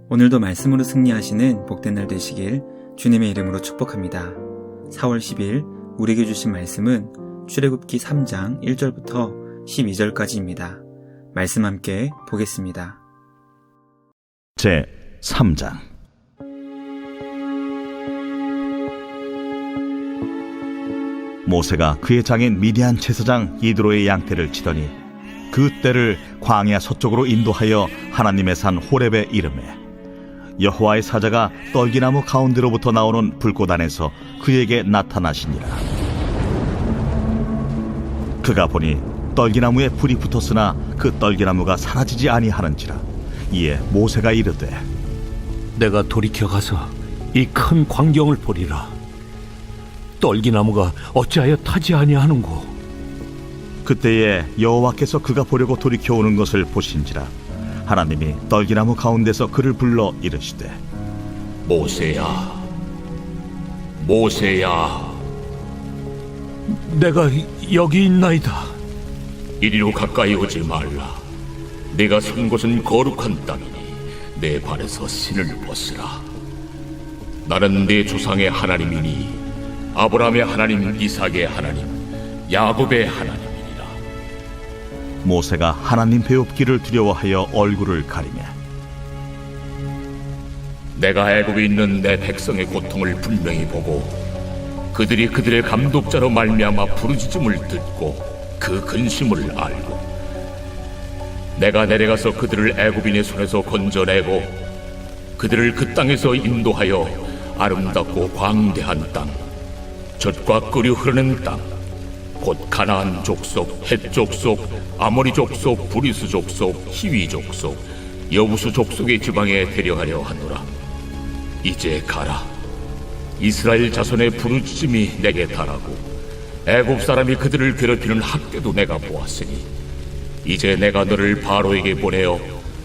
오늘도 말씀으로 승리하시는 복된 날 되시길 주님의 이름으로 축복합니다. 4월 10일 우리에게 주신 말씀은 출애굽기 3장 1절부터 12절까지입니다. 말씀 함께 보겠습니다. 제 3장. 모세가 그의 장인 미디안 제사장 이드로의 양떼를 치더니 그 떼를 광야 서쪽으로 인도하여 하나님의 산 호렙에 이르매 여호와의 사자가 떨기나무 가운데로부터 나오는 불꽃 안에서 그에게 나타나시니라. 그가 보니 떨기나무에 불이 붙었으나 그 떨기나무가 사라지지 아니하는지라. 이에 모세가 이르되 내가 돌이켜 가서 이 큰 광경을 보리라. 떨기나무가 어찌하여 타지 아니하는고. 그때에 여호와께서 그가 보려고 돌이켜 오는 것을 보신지라. 하나님이 떨기나무 가운데서 그를 불러 이르시되 모세야, 모세야. 내가 여기 있나이다. 이리로 가까이 오지 말라. 내가 선 곳은 거룩한 땅이니 내 발에서 신을 벗으라. 나는 내 조상의 하나님이니 아브라함의 하나님, 이삭의 하나님, 야곱의 하나님이니라. 모세가 하나님 배웁기를 두려워하여 얼굴을 가리매 내가 애굽에 있는 내 백성의 고통을 분명히 보고 그들이 그들의 감독자로 말미암아 부르짖음을 듣고 그 근심을 알고 내가 내려가서 그들을 애굽인의 손에서 건져내고 그들을 그 땅에서 인도하여 아름답고 광대한 땅, 젖과 꿀이 흐르는 땅, 곧 가나안 족속, 헷 족속, 아모리 족속, 브리스 족속, 히위 족속, 여부수 족속의 지방에 데려가려 하노라. 이제 가라. 이스라엘 자손의 부르짖음이 내게 달하고 애굽 사람이 그들을 괴롭히는 학대도 내가 보았으니 이제 내가 너를 바로에게 보내어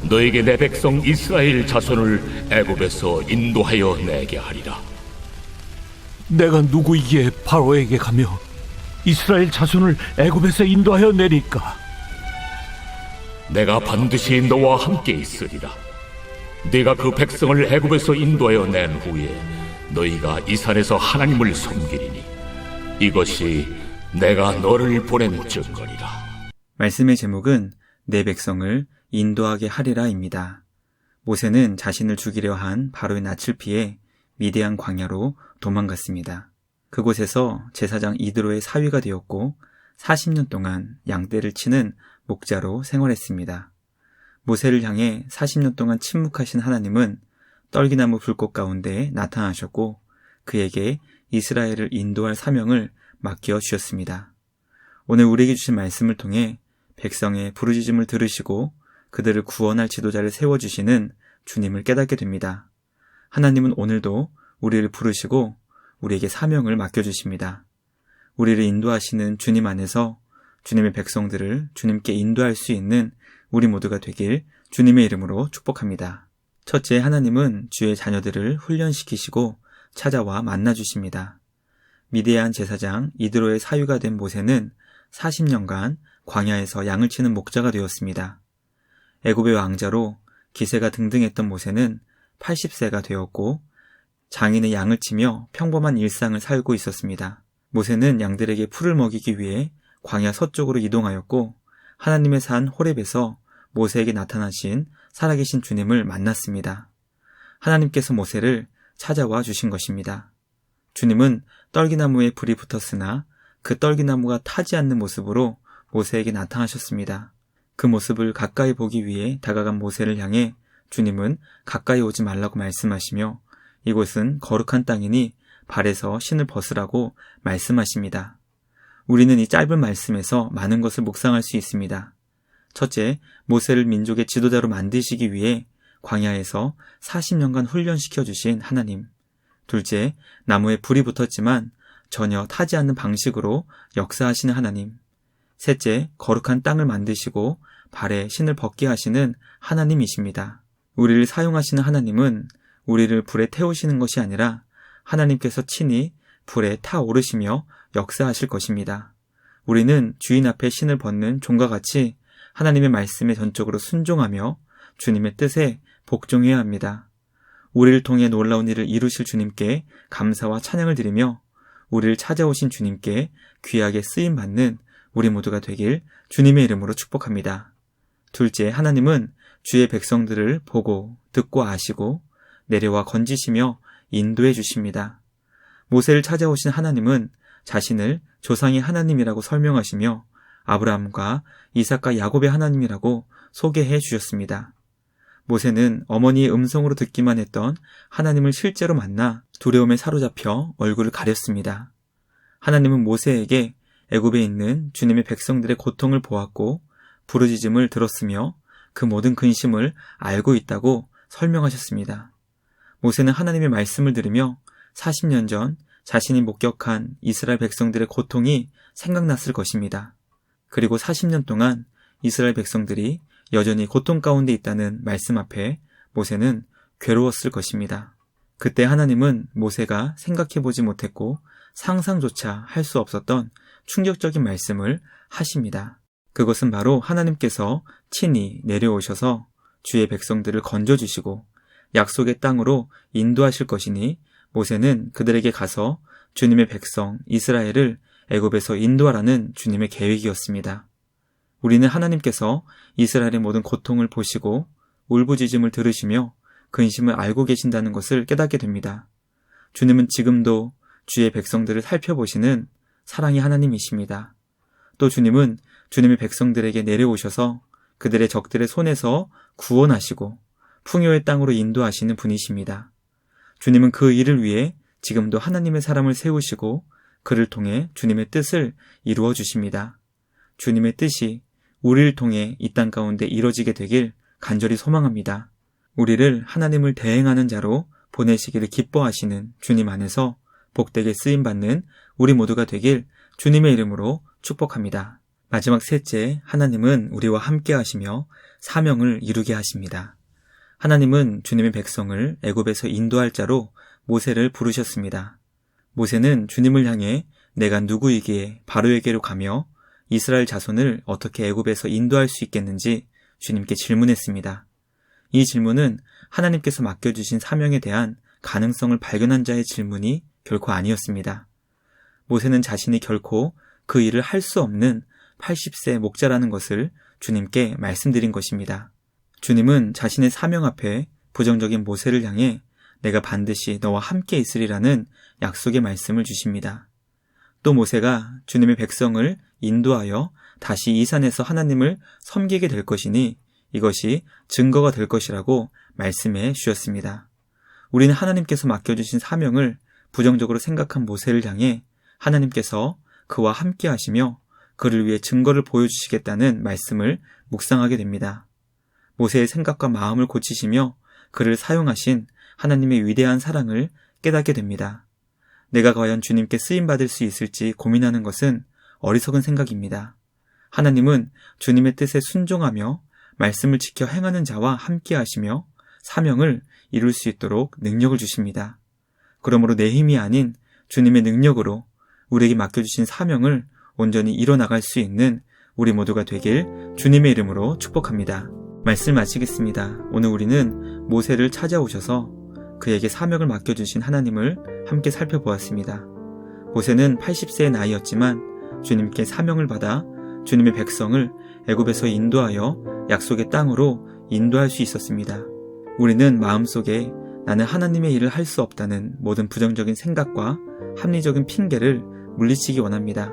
너에게 내 백성 이스라엘 자손을 애굽에서 인도하여 내게 하리라. 내가 누구이기에 바로에게 가며 이스라엘 자손을 애굽에서 인도하여 내릴까? 내가 반드시 너와 함께 있으리라. 네가 그 백성을 애굽에서 인도하여 낸 후에 너희가 이 산에서 하나님을 섬기리니 이것이 내가 너를 보낸 증거리라. 말씀의 제목은 내 백성을 인도하게 하리라입니다. 모세는 자신을 죽이려 한 바로의 낯을 피해 미디안 광야로 도망갔습니다. 그곳에서 제사장 이드로의 사위가 되었고 40년 동안 양떼를 치는 목자로 생활했습니다. 모세를 향해 40년 동안 침묵하신 하나님은 떨기나무 불꽃 가운데 나타나셨고 그에게 이스라엘을 인도할 사명을 맡겨 주셨습니다. 오늘 우리에게 주신 말씀을 통해 백성의 부르짖음을 들으시고 그들을 구원할 지도자를 세워주시는 주님을 깨닫게 됩니다. 하나님은 오늘도 우리를 부르시고 우리에게 사명을 맡겨주십니다. 우리를 인도하시는 주님 안에서 주님의 백성들을 주님께 인도할 수 있는 우리 모두가 되길 주님의 이름으로 축복합니다. 첫째, 하나님은 주의 자녀들을 훈련시키시고 찾아와 만나주십니다. 미디안 제사장 이드로의 사위가 된 모세는 40년간 광야에서 양을 치는 목자가 되었습니다. 애굽의 왕자로 기세가 등등했던 모세는 80세가 되었고 장인의 양을 치며 평범한 일상을 살고 있었습니다. 모세는 양들에게 풀을 먹이기 위해 광야 서쪽으로 이동하였고 하나님의 산 호렙에서 모세에게 나타나신 살아계신 주님을 만났습니다. 하나님께서 모세를 찾아와 주신 것입니다. 주님은 떨기나무에 불이 붙었으나 그 떨기나무가 타지 않는 모습으로 모세에게 나타나셨습니다. 그 모습을 가까이 보기 위해 다가간 모세를 향해 주님은 가까이 오지 말라고 말씀하시며 이곳은 거룩한 땅이니 발에서 신을 벗으라고 말씀하십니다. 우리는 이 짧은 말씀에서 많은 것을 묵상할 수 있습니다. 첫째, 모세를 민족의 지도자로 만드시기 위해 광야에서 40년간 훈련시켜 주신 하나님. 둘째, 나무에 불이 붙었지만 전혀 타지 않는 방식으로 역사하시는 하나님. 셋째, 거룩한 땅을 만드시고 발에 신을 벗게 하시는 하나님이십니다. 우리를 사용하시는 하나님은 우리를 불에 태우시는 것이 아니라 하나님께서 친히 불에 타오르시며 역사하실 것입니다. 우리는 주인 앞에 신을 벗는 종과 같이 하나님의 말씀에 전적으로 순종하며 주님의 뜻에 복종해야 합니다. 우리를 통해 놀라운 일을 이루실 주님께 감사와 찬양을 드리며 우리를 찾아오신 주님께 귀하게 쓰임받는 우리 모두가 되길 주님의 이름으로 축복합니다. 둘째, 하나님은 주의 백성들을 보고 듣고 아시고 내려와 건지시며 인도해 주십니다. 모세를 찾아오신 하나님은 자신을 조상의 하나님이라고 설명하시며 아브라함과 이삭과 야곱의 하나님이라고 소개해 주셨습니다. 모세는 어머니의 음성으로 듣기만 했던 하나님을 실제로 만나 두려움에 사로잡혀 얼굴을 가렸습니다. 하나님은 모세에게 애굽에 있는 주님의 백성들의 고통을 보았고 부르짖음을 들었으며 그 모든 근심을 알고 있다고 설명하셨습니다. 모세는 하나님의 말씀을 들으며 40년 전 자신이 목격한 이스라엘 백성들의 고통이 생각났을 것입니다. 그리고 40년 동안 이스라엘 백성들이 여전히 고통 가운데 있다는 말씀 앞에 모세는 괴로웠을 것입니다. 그때 하나님은 모세가 생각해보지 못했고 상상조차 할 수 없었던 충격적인 말씀을 하십니다. 그것은 바로 하나님께서 친히 내려오셔서 주의 백성들을 건져주시고 약속의 땅으로 인도하실 것이니 모세는 그들에게 가서 주님의 백성 이스라엘을 애굽에서 인도하라는 주님의 계획이었습니다. 우리는 하나님께서 이스라엘의 모든 고통을 보시고 울부짖음을 들으시며 근심을 알고 계신다는 것을 깨닫게 됩니다. 주님은 지금도 주의 백성들을 살펴보시는 사랑의 하나님이십니다. 또 주님은 주님의 백성들에게 내려오셔서 그들의 적들의 손에서 구원하시고 풍요의 땅으로 인도하시는 분이십니다. 주님은 그 일을 위해 지금도 하나님의 사람을 세우시고 그를 통해 주님의 뜻을 이루어 주십니다. 주님의 뜻이 우리를 통해 이 땅 가운데 이루어지게 되길 간절히 소망합니다. 우리를 하나님을 대행하는 자로 보내시기를 기뻐하시는 주님 안에서 복되게 쓰임받는 우리 모두가 되길 주님의 이름으로 축복합니다. 마지막 셋째, 하나님은 우리와 함께 하시며 사명을 이루게 하십니다. 하나님은 주님의 백성을 애굽에서 인도할 자로 모세를 부르셨습니다. 모세는 주님을 향해 내가 누구이기에 바로에게로 가며 이스라엘 자손을 어떻게 애굽에서 인도할 수 있겠는지 주님께 질문했습니다. 이 질문은 하나님께서 맡겨주신 사명에 대한 가능성을 발견한 자의 질문이 결코 아니었습니다. 모세는 자신이 결코 그 일을 할 수 없는 80세 목자라는 것을 주님께 말씀드린 것입니다. 주님은 자신의 사명 앞에 부정적인 모세를 향해 내가 반드시 너와 함께 있으리라는 약속의 말씀을 주십니다. 또 모세가 주님의 백성을 인도하여 다시 이 산에서 하나님을 섬기게 될 것이니 이것이 증거가 될 것이라고 말씀해 주셨습니다. 우리는 하나님께서 맡겨주신 사명을 부정적으로 생각한 모세를 향해 하나님께서 그와 함께 하시며 그를 위해 증거를 보여주시겠다는 말씀을 묵상하게 됩니다. 모세의 생각과 마음을 고치시며 그를 사용하신 하나님의 위대한 사랑을 깨닫게 됩니다. 내가 과연 주님께 쓰임받을 수 있을지 고민하는 것은 어리석은 생각입니다. 하나님은 주님의 뜻에 순종하며 말씀을 지켜 행하는 자와 함께 하시며 사명을 이룰 수 있도록 능력을 주십니다. 그러므로 내 힘이 아닌 주님의 능력으로 우리에게 맡겨주신 사명을 온전히 이뤄나갈 수 있는 우리 모두가 되길 주님의 이름으로 축복합니다. 말씀 마치겠습니다. 오늘 우리는 모세를 찾아오셔서 그에게 사명을 맡겨주신 하나님을 함께 살펴보았습니다. 모세는 80세의 나이였지만 주님께 사명을 받아 주님의 백성을 애굽에서 인도하여 약속의 땅으로 인도할 수 있었습니다. 우리는 마음속에 나는 하나님의 일을 할 수 없다는 모든 부정적인 생각과 합리적인 핑계를 물리치기 원합니다.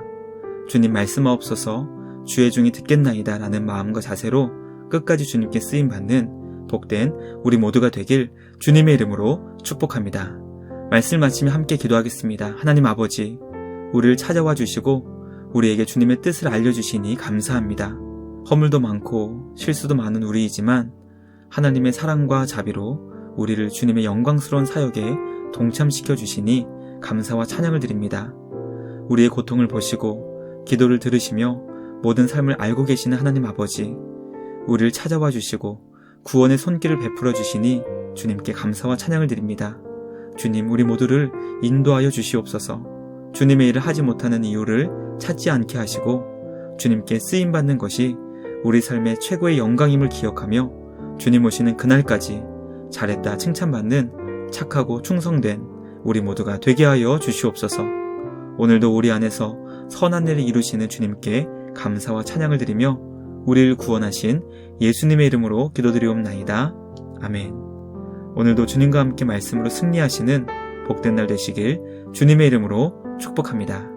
주님 말씀하옵소서 주의 종이 듣겠나이다 라는 마음과 자세로 끝까지 주님께 쓰임받는 복된 우리 모두가 되길 주님의 이름으로 축복합니다. 말씀 마치며 함께 기도하겠습니다. 하나님 아버지, 우리를 찾아와 주시고 우리에게 주님의 뜻을 알려주시니 감사합니다. 허물도 많고 실수도 많은 우리이지만 하나님의 사랑과 자비로 우리를 주님의 영광스러운 사역에 동참시켜 주시니 감사와 찬양을 드립니다. 우리의 고통을 보시고 기도를 들으시며 모든 삶을 알고 계시는 하나님 아버지, 우리를 찾아와 주시고 구원의 손길을 베풀어 주시니 주님께 감사와 찬양을 드립니다. 주님, 우리 모두를 인도하여 주시옵소서. 주님의 일을 하지 못하는 이유를 찾지 않게 하시고 주님께 쓰임받는 것이 우리 삶의 최고의 영광임을 기억하며 주님 오시는 그날까지 잘했다 칭찬받는 착하고 충성된 우리 모두가 되게 하여 주시옵소서. 오늘도 우리 안에서 선한 일을 이루시는 주님께 감사와 찬양을 드리며 우리를 구원하신 예수님의 이름으로 기도드리옵나이다. 아멘. 오늘도 주님과 함께 말씀으로 승리하시는 복된 날 되시길 주님의 이름으로 축복합니다.